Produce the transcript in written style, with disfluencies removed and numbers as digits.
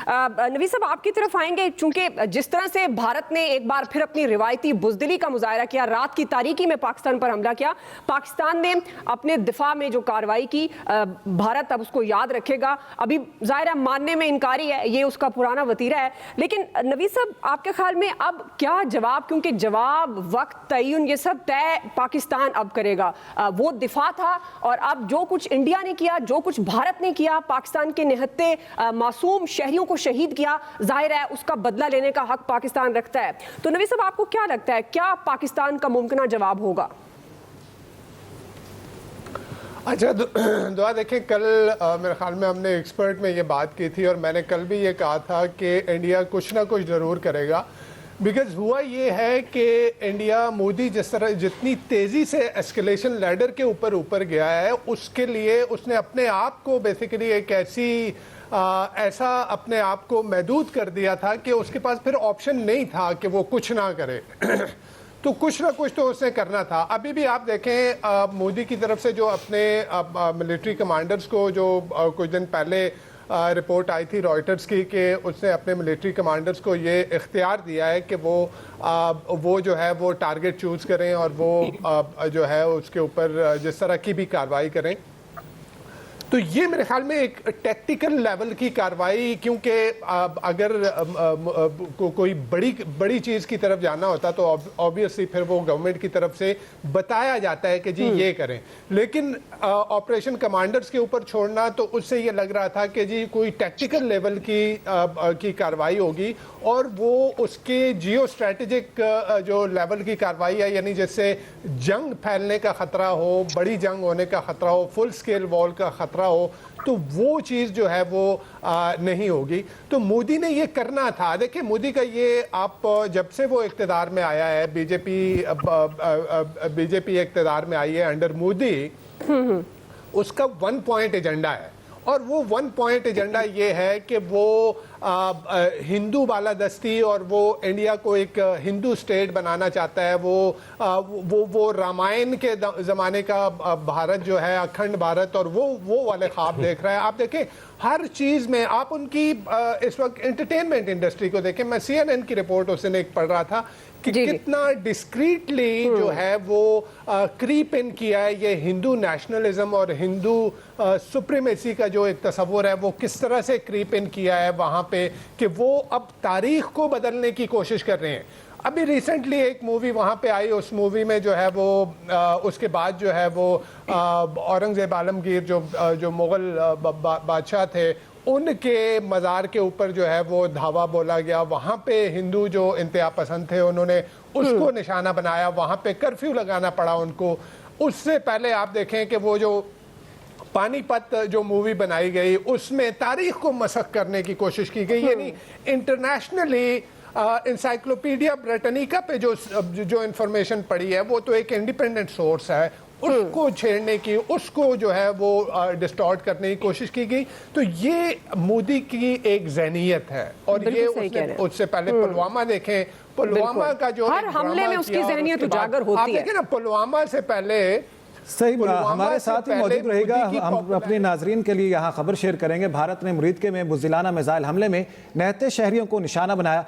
नवीद साहब आपकी तरफ आएंगे, चूंकि जिस तरह से भारत ने एक बार फिर अपनी रिवायती बुजदिली का मुजाहरा किया, रात की तारीकी में पाकिस्तान पर हमला किया, पाकिस्तान ने अपने दिफा में जो कार्रवाई की, भारत अब उसको याद रखेगा। अभी जाहिर है मानने में इनकारी है, ये उसका पुराना वतीरा है, लेकिन नवीद साहब आपके ख्याल में अब क्या जवाब, क्योंकि जवाब, वक्त, तयन, ये सब तय पाकिस्तान अब करेगा। वो दिफा था और अब जो कुछ इंडिया ने किया, जो कुछ भारत ने किया, पाकिस्तान के निहत्ते मासूम शहरियों को शहीद किया, जाहिर है उसका बदला लेने का हक पाकिस्तान रखता है। तो नवीद साहब आपको क्या लगता है, क्या पाकिस्तान का मुमकिन जवाब होगा? अच्छा दुआ देखें, कल मेरे ख्याल में हमने एक्सपर्ट में ये बात की थी और मैंने कल भी ये कहा था कि इंडिया कुछ ना कुछ ज़रूर करेगा। बिकॉज हुआ ये है कि इंडिया, मोदी जिस तरह जितनी तेज़ी से एस्केलेशन लैडर के ऊपर गया है, उसके लिए उसने अपने आप को बेसिकली एक ऐसा अपने आप को महदूद कर दिया था कि उसके पास फिर ऑप्शन नहीं था कि वो कुछ ना करे। तो कुछ ना कुछ तो उसने करना था। अभी भी आप देखें मोदी की तरफ से जो अपने मिलिट्री कमांडर्स को, जो कुछ दिन पहले रिपोर्ट आई थी रॉयटर्स की कि उसने अपने मिलिट्री कमांडर्स को ये इख्तियार दिया है कि वो जो है वो टारगेट चूज़ करें और वो जो है उसके ऊपर जिस तरह की भी कार्रवाई करें। तो ये मेरे ख्याल में एक टेक्टिकल लेवल की कार्रवाई, क्योंकि अगर कोई बड़ी चीज़ की तरफ जाना होता तो ऑब्वियसली फिर वो गवर्नमेंट की तरफ से बताया जाता है कि जी ये करें, लेकिन ऑपरेशन कमांडर्स के ऊपर छोड़ना, तो उससे ये लग रहा था कि जी कोई टेक्टिकल लेवल की कार्रवाई होगी और वो उसके जियो स्ट्रेटेजिक जो लेवल की कार्रवाई है, यानी जैसे जंग फैलने का ख़तरा हो, बड़ी जंग होने का ख़तरा हो, फुल स्केल वॉर का ख़तरा हो, तो वो चीज़ जो है वो नहीं होगी। तो मोदी ने ये करना था। देखिए मोदी का ये, आप जब से वो इक़्तिदार में आया है, बीजेपी इक़्तिदार में आई है अंडर मोदी, उसका 1 पॉइंट एजेंडा है और वो 1 पॉइंट एजेंडा ये है कि वो हिंदू बालादस्ती और वो इंडिया को एक हिंदू स्टेट बनाना चाहता है। वो रामायण के ज़माने का भारत जो है, अखंड भारत, और वो वाले ख्वाब देख रहा है। आप देखें हर चीज़ में, आप उनकी इस वक्त एंटरटेनमेंट इंडस्ट्री को देखें। मैं CNN की रिपोर्ट उस दिन एक पढ़ रहा था कि कितना डिस्क्रीटली जो है वो क्रीप इन किया है ये हिंदू नेशनलिज्म और हिंदू सुप्रीमेसी का जो एक तस्वुर है, वो किस तरह से क्रीप इन किया है वहाँ पे, कि वो अब तारीख को बदलने की कोशिश कर रहे हैं। अभी रिसेंटली एक मूवी वहाँ पे आई, उस मूवी में जो है वो उसके बाद जो है वो औरंगज़ेब आलमगीर जो मुग़ल बादशाह थे, उनके मज़ार के ऊपर जो है वो धावा बोला गया। वहाँ पे हिंदू जो इंतहा पसंद थे उन्होंने उसको निशाना बनाया, वहाँ पे कर्फ्यू लगाना पड़ा उनको। उससे पहले आप देखें कि वो जो पानीपत जो मूवी बनाई गई, उसमें तारीख को मसख करने की कोशिश की गई। यानी इंटरनेशनली इंसाइक्लोपीडिया ब्रिटानिका पे जो इंफॉर्मेशन पड़ी है, वो तो एक इंडिपेंडेंट सोर्स है, उसको छेड़ने की, उसको जो है वो डिस्टॉर्ट करने की कोशिश की गई। तो ये मोदी की एक ज़हनियत है और ये उससे पहले पुलवामा देखें, पुलवामा का जो हर हमले में उसकी ज़हनियत उजागर होती है। ना पुलवामा से पहले सही, हमारे साथ ही मौजूद रहेगा। हम अपने नाजरीन के लिए यहाँ खबर शेयर करेंगे। भारत ने मुरीदके में बुज़दिलाना मिसाइल हमले में 69 शहरियों को निशाना बनाया।